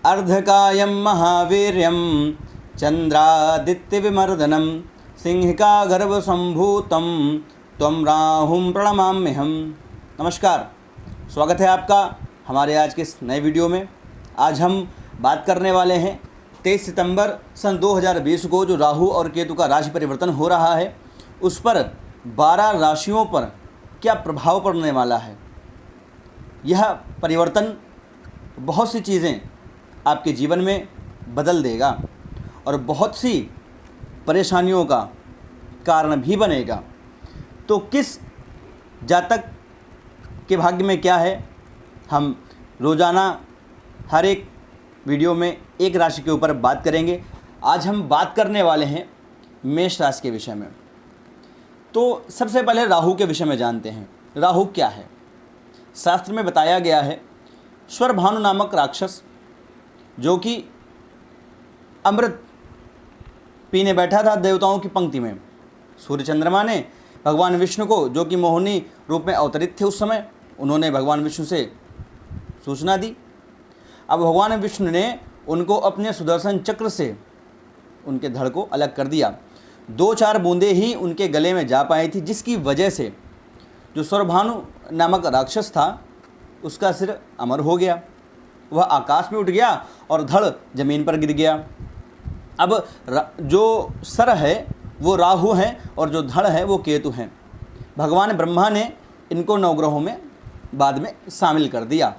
अर्धकायं महावीर्यं चंद्रादित्यविमर्दनं सिंहिका गर्भसंभूतं त्वं राहुं प्रणमाम्यहम्। नमस्कार, स्वागत है आपका हमारे आज के इस नए वीडियो में। आज हम बात करने वाले हैं 23 सितंबर सन 2020 को जो राहु और केतु का राशि परिवर्तन हो रहा है उस पर 12 राशियों पर क्या प्रभाव पड़ने वाला है। यह परिवर्तन बहुत सी चीज़ें आपके जीवन में बदल देगा और बहुत सी परेशानियों का कारण भी बनेगा। तो किस जातक के भाग्य में क्या है, हम रोज़ाना हर एक वीडियो में एक राशि के ऊपर बात करेंगे। आज हम बात करने वाले हैं मेष राशि के विषय में। तो सबसे पहले राहु के विषय में जानते हैं। राहु क्या है? शास्त्र में बताया गया है, स्वरभानु नामक राक्षस जो कि अमृत पीने बैठा था देवताओं की पंक्ति में। सूर्य चंद्रमा ने भगवान विष्णु को, जो कि मोहिनी रूप में अवतरित थे उस समय, उन्होंने भगवान विष्णु से सूचना दी। अब भगवान विष्णु ने उनको अपने सुदर्शन चक्र से उनके धड़ को अलग कर दिया। 2-4 बूंदें ही उनके गले में जा पाई थी, जिसकी वजह से जो स्वरभानु नामक राक्षस था उसका सिर अमर हो गया। वह आकाश में उठ गया और धड़ जमीन पर गिर गया। अब जो सर है वो राहु है और जो धड़ है वो केतु हैं। भगवान ब्रह्मा ने इनको नवग्रहों में बाद में शामिल कर दिया।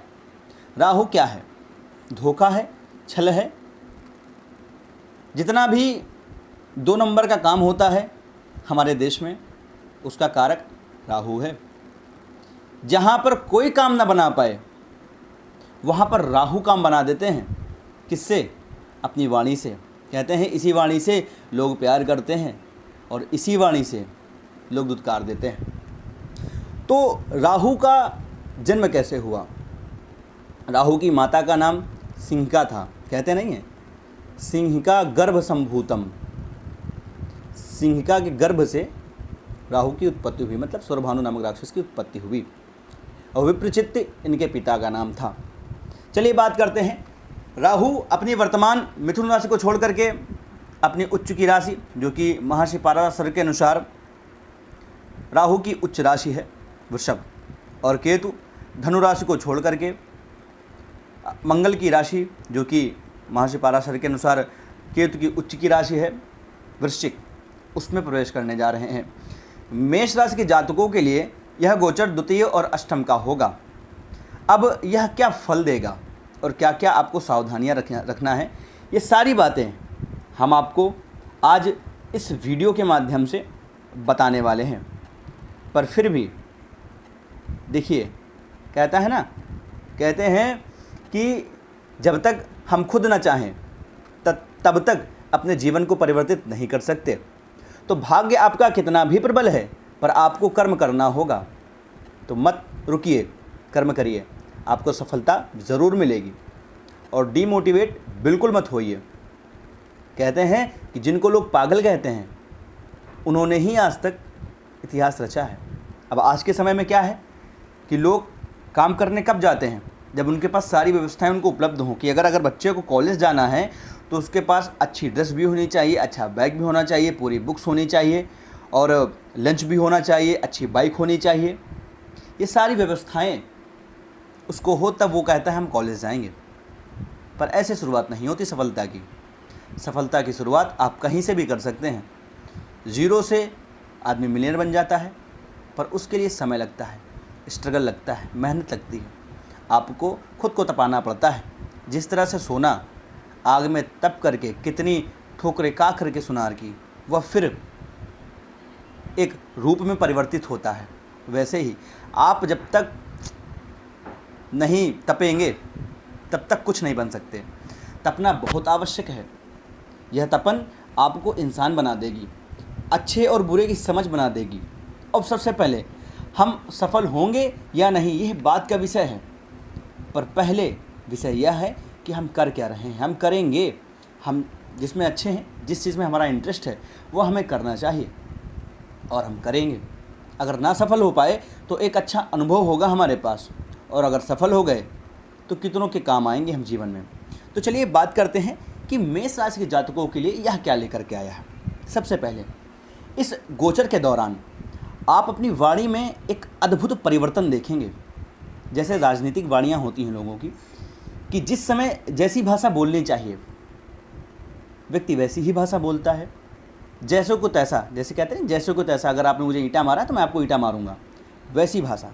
राहु क्या है? धोखा है, छल है। जितना भी 2 नंबर का काम होता है हमारे देश में उसका कारक राहु है। जहाँ पर कोई काम ना बना पाए वहाँ पर राहु काम बना देते हैं। किससे? अपनी वाणी से। कहते हैं इसी वाणी से लोग प्यार करते हैं और इसी वाणी से लोग दुत्कार देते हैं। तो राहु का जन्म कैसे हुआ? राहु की माता का नाम सिंहिका था। कहते नहीं है, सिंहिका गर्भ संभूतम। सिंहिका के गर्भ से राहु की उत्पत्ति हुई, मतलब स्वरभानु नामक राक्षस की उत्पत्ति हुई। और विप्रचित्त इनके पिता का नाम था। चलिए बात करते हैं। राहु अपनी वर्तमान मिथुन राशि को छोड़ करके अपनी उच्च की राशि, जो कि महर्षि पाराशर के अनुसार राहु की उच्च राशि है वृषभ, और केतु धनु राशि को छोड़ करके मंगल की राशि, जो कि महर्षि पाराशर के अनुसार केतु की उच्च की राशि है वृश्चिक, उसमें प्रवेश करने जा रहे हैं। मेष राशि के जातकों के लिए यह गोचर द्वितीय और अष्टम का होगा। अब यह क्या फल देगा और क्या क्या आपको सावधानियां रखना है, ये सारी बातें हम आपको आज इस वीडियो के माध्यम से बताने वाले हैं। पर फिर भी देखिए, कहते हैं कि जब तक हम खुद न चाहें तब तक अपने जीवन को परिवर्तित नहीं कर सकते। तो भाग्य आपका कितना भी प्रबल है, पर आपको कर्म करना होगा। तो मत रुकिए, कर्म करिए, आपको सफलता ज़रूर मिलेगी। और डीमोटिवेट बिल्कुल मत होइए। कहते हैं कि जिनको लोग पागल कहते हैं उन्होंने ही आज तक इतिहास रचा है। अब आज के समय में क्या है कि लोग काम करने कब जाते हैं? जब उनके पास सारी व्यवस्थाएं उनको उपलब्ध हों कि अगर बच्चे को कॉलेज जाना है तो उसके पास अच्छी ड्रेस भी होनी चाहिए, अच्छा बैग भी होना चाहिए, पूरी बुक्स होनी चाहिए और लंच भी होना चाहिए, अच्छी बाइक होनी चाहिए। ये सारी व्यवस्थाएं उसको हो तब वो कहता है हम कॉलेज जाएंगे। पर ऐसे शुरुआत नहीं होती सफलता की। सफलता की शुरुआत आप कहीं से भी कर सकते हैं। ज़ीरो से आदमी मिलियनर बन जाता है, पर उसके लिए समय लगता है, स्ट्रगल लगता है, मेहनत लगती है। आपको खुद को तपाना पड़ता है। जिस तरह से सोना आग में तप करके कितनी ठोकरें खा करके सुनार की वह फिर एक रूप में परिवर्तित होता है, वैसे ही आप जब तक नहीं तपेंगे तब तक कुछ नहीं बन सकते। तपना बहुत आवश्यक है। यह तपन आपको इंसान बना देगी, अच्छे और बुरे की समझ बना देगी। अब सबसे पहले हम सफल होंगे या नहीं यह बात का विषय है, पर पहले विषय यह है कि हम कर क्या रहे हैं। हम करेंगे, हम जिसमें अच्छे हैं, जिस चीज़ में हमारा इंटरेस्ट है वो हमें करना चाहिए और हम करेंगे। अगर ना सफल हो पाए तो एक अच्छा अनुभव होगा हमारे पास, और अगर सफल हो गए तो कितनों के काम आएंगे हम जीवन में। तो चलिए बात करते हैं कि मेष राशि के जातकों के लिए यह क्या लेकर के आया है। सबसे पहले इस गोचर के दौरान आप अपनी वाणी में एक अद्भुत परिवर्तन देखेंगे। जैसे राजनीतिक वाणियाँ होती हैं लोगों की, कि जिस समय जैसी भाषा बोलनी चाहिए व्यक्ति वैसी ही भाषा बोलता है। जैसे को तैसा, जैसे कहते हैं जैसे को तैसा, अगर आपने मुझे ईंटा मारा तो मैं आपको ईंटा मारूंगा, वैसी भाषा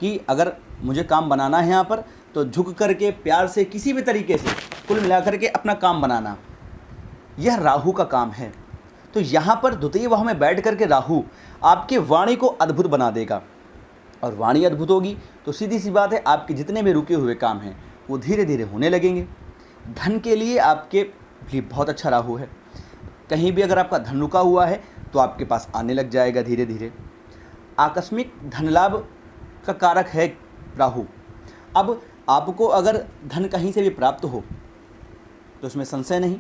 कि अगर मुझे काम बनाना है यहाँ पर तो झुक करके प्यार से किसी भी तरीके से कुल मिलाकर के अपना काम बनाना, यह राहु का काम है। तो यहाँ पर द्वितीय भाव में बैठ करके राहु आपके वाणी को अद्भुत बना देगा, और वाणी अद्भुत होगी तो सीधी सी बात है आपके जितने भी रुके हुए काम हैं वो धीरे धीरे होने लगेंगे। धन के लिए आपके लिए बहुत अच्छा राहु है। कहीं भी अगर आपका धन रुका हुआ है तो आपके पास आने लग जाएगा धीरे धीरे। आकस्मिक धन लाभ का कारक है राहु। अब आपको अगर धन कहीं से भी प्राप्त हो तो उसमें संशय नहीं,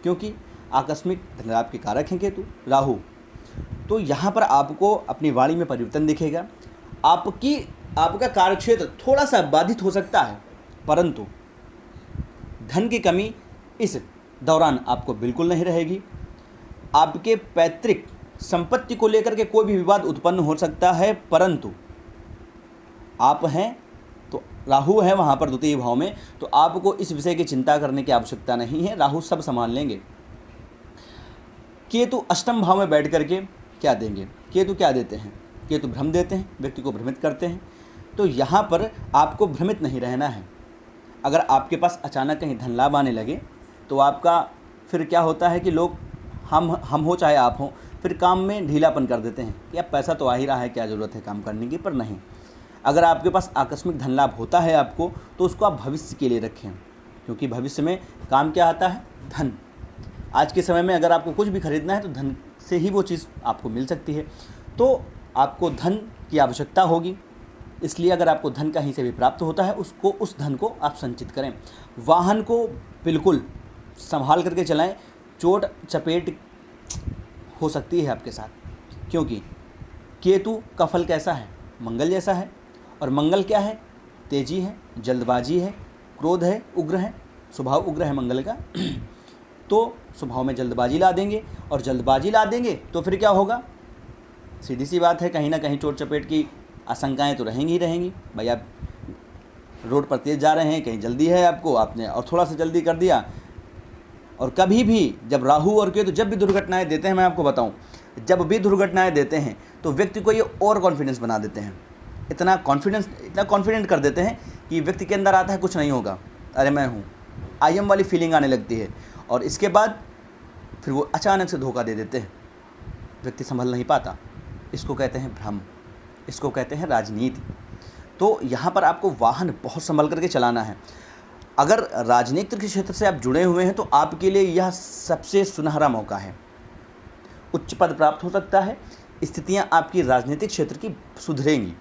क्योंकि आकस्मिक धन लाभ के कारक हैं केतु राहु। तो यहाँ पर आपको अपनी वाणी में परिवर्तन दिखेगा। आपका कार्यक्षेत्र थोड़ा सा बाधित हो सकता है, परंतु धन की कमी इस दौरान आपको बिल्कुल नहीं रहेगी। आपके पैतृक संपत्ति को लेकर के कोई भी विवाद उत्पन्न हो सकता है, परंतु आप हैं तो राहु है वहाँ पर द्वितीय भाव में, तो आपको इस विषय की चिंता करने की आवश्यकता नहीं है। राहु सब संभाल लेंगे। केतु अष्टम भाव में बैठ करके क्या देंगे? केतु क्या देते हैं? केतु भ्रम देते हैं, व्यक्ति को भ्रमित करते हैं। तो यहाँ पर आपको भ्रमित नहीं रहना है। अगर आपके पास अचानक कहीं धन लाभ आने लगे तो आपका फिर क्या होता है कि लोग हम हो चाहे आप हो, फिर काम में ढीलापन कर देते हैं कि अब पैसा तो आ ही रहा है, क्या ज़रूरत है काम करने की। पर नहीं, अगर आपके पास आकस्मिक धन लाभ होता है आपको, तो उसको आप भविष्य के लिए रखें, क्योंकि भविष्य में काम क्या आता है? धन। आज के समय में अगर आपको कुछ भी खरीदना है तो धन से ही वो चीज़ आपको मिल सकती है। तो आपको धन की आवश्यकता होगी, इसलिए अगर आपको धन कहीं से भी प्राप्त होता है उस धन को आप संचित करें। वाहन को बिल्कुल संभाल करके चलाएं, चोट चपेट हो सकती है आपके साथ, क्योंकि केतु का फल कैसा है? मंगल जैसा है। और मंगल क्या है? तेजी है, जल्दबाजी है, क्रोध है, उग्र है, स्वभाव उग्र है मंगल का। तो स्वभाव में जल्दबाजी ला देंगे, और जल्दबाजी ला देंगे तो फिर क्या होगा? सीधी सी बात है, कहीं ना कहीं चोट चपेट की आशंकाएं तो रहेंगी ही रहेंगी। भाई आप रोड पर तेज़ जा रहे हैं, कहीं जल्दी है आपको, आपने और थोड़ा सा जल्दी कर दिया। और कभी भी जब राहु और केतु जब भी दुर्घटनाएं देते हैं, मैं आपको बताऊं, जब भी दुर्घटनाएं देते हैं तो व्यक्ति को ये और कॉन्फिडेंस बना देते हैं। इतना कॉन्फिडेंट कर देते हैं कि व्यक्ति के अंदर आता है कुछ नहीं होगा, अरे मैं हूँ, आई एम वाली फीलिंग आने लगती है। और इसके बाद फिर वो अचानक से धोखा दे देते हैं, व्यक्ति संभल नहीं पाता। इसको कहते हैं भ्रम, इसको कहते हैं राजनीति। तो यहाँ पर आपको वाहन बहुत संभल करके चलाना है। अगर राजनीतिक के क्षेत्र से आप जुड़े हुए हैं तो आपके लिए यह सबसे सुनहरा मौका है। उच्च पद प्राप्त हो सकता है, स्थितियाँ आपकी राजनीतिक क्षेत्र की सुधरेंगी।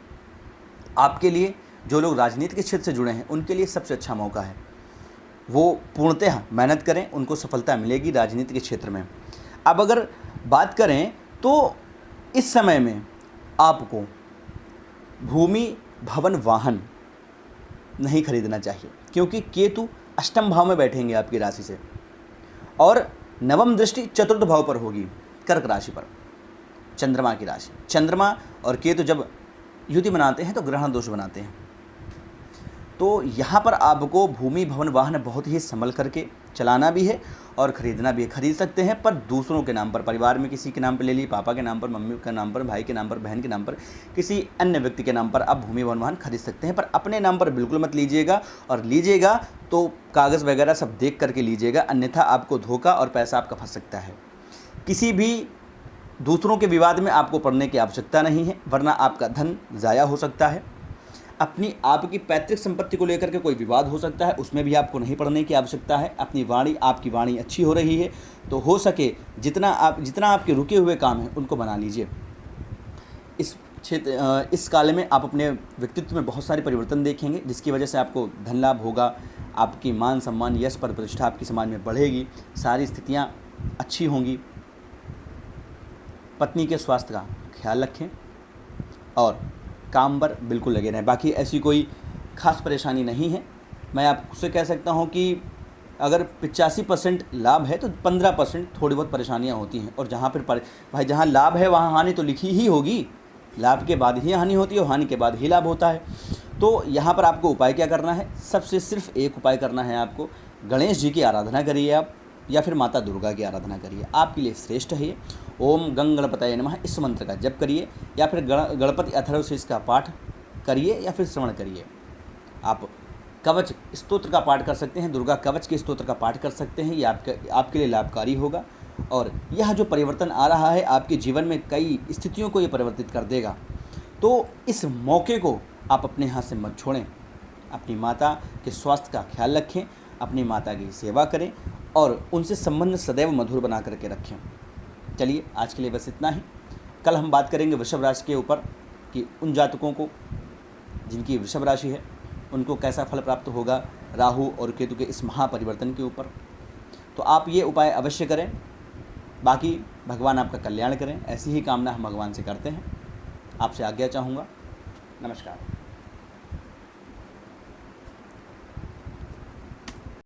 आपके लिए जो लोग राजनीति के क्षेत्र से जुड़े हैं उनके लिए सबसे अच्छा मौका है। वो पूर्णतः मेहनत करें, उनको सफलता मिलेगी राजनीति के क्षेत्र में। अब अगर बात करें तो इस समय में आपको भूमि भवन वाहन नहीं खरीदना चाहिए, क्योंकि केतु अष्टम भाव में बैठेंगे आपकी राशि से, और नवम दृष्टि चतुर्थ भाव पर होगी, कर्क राशि पर, चंद्रमा की राशि। चंद्रमा और केतु जब युति बनाते हैं तो ग्रहण दोष बनाते हैं। तो यहाँ पर आपको भूमि भवन वाहन बहुत ही संभल करके चलाना भी है और ख़रीदना भी है। खरीद सकते हैं पर दूसरों के नाम पर, परिवार में किसी के नाम पर ले ली, पापा के नाम पर, मम्मी के नाम पर, भाई के नाम पर, बहन के नाम पर, किसी अन्य व्यक्ति के नाम पर आप भूमि भवन वाहन खरीद सकते हैं। पर अपने नाम पर बिल्कुल मत लीजिएगा, और लीजिएगा तो कागज़ वगैरह सब देख करके लीजिएगा, अन्यथा आपको धोखा और पैसा आपका फंस सकता है। किसी भी दूसरों के विवाद में आपको पड़ने की आवश्यकता नहीं है, वरना आपका धन ज़ाया हो सकता है। अपनी आपकी पैतृक संपत्ति को लेकर के कोई विवाद हो सकता है, उसमें भी आपको नहीं पड़ने की आवश्यकता है। अपनी वाणी, आपकी वाणी अच्छी हो रही है तो हो सके जितना आपके रुके हुए काम हैं उनको बना लीजिए। इस काल में आप अपने व्यक्तित्व में बहुत सारे परिवर्तन देखेंगे, जिसकी वजह से आपको धन लाभ होगा, आपकी मान सम्मान यश पद प्रतिष्ठा आपकी समाज में बढ़ेगी, सारी स्थितियाँ अच्छी होंगी। पत्नी के स्वास्थ्य का ख्याल रखें और काम पर बिल्कुल लगे रहें। बाकी ऐसी कोई ख़ास परेशानी नहीं है। मैं आपसे कह सकता हूँ कि अगर 85% लाभ है तो 15% थोड़ी बहुत परेशानियां होती हैं। और जहाँ भाई जहाँ लाभ है वहाँ हानि तो लिखी ही होगी। लाभ के बाद ही हानि होती है और हानि के बाद ही लाभ होता है। तो यहाँ पर आपको उपाय क्या करना है, सबसे सिर्फ एक उपाय करना है आपको। गणेश जी की आराधना करिए आप, या फिर माता दुर्गा की आराधना करिए, आपके लिए श्रेष्ठ है ये। ओम गंग गणपतये नमः इस मंत्र का जप करिए, या फिर गणपति अथर्वशीर्ष का पाठ करिए, या फिर श्रवण करिए। आप कवच स्तोत्र का पाठ कर सकते हैं, दुर्गा कवच के स्तोत्र का पाठ कर सकते हैं। ये आपके लिए लाभकारी होगा। और यह जो परिवर्तन आ रहा है आपके जीवन में, कई स्थितियों को ये परिवर्तित कर देगा। तो इस मौके को आप अपने हाथ से मत छोड़ें। अपनी माता के स्वास्थ्य का ख्याल रखें, अपनी माता की सेवा करें और उनसे संबंध सदैव मधुर बना करके रखें। चलिए आज के लिए बस इतना ही। कल हम बात करेंगे वृषभ राशि के ऊपर कि उन जातकों को जिनकी वृषभ राशि है उनको कैसा फल प्राप्त होगा राहु और केतु के इस महापरिवर्तन के ऊपर। तो आप ये उपाय अवश्य करें। बाकी भगवान आपका कल्याण करें, ऐसी ही कामना हम भगवान से करते हैं। आपसे आज्ञा चाहूँगा। नमस्कार।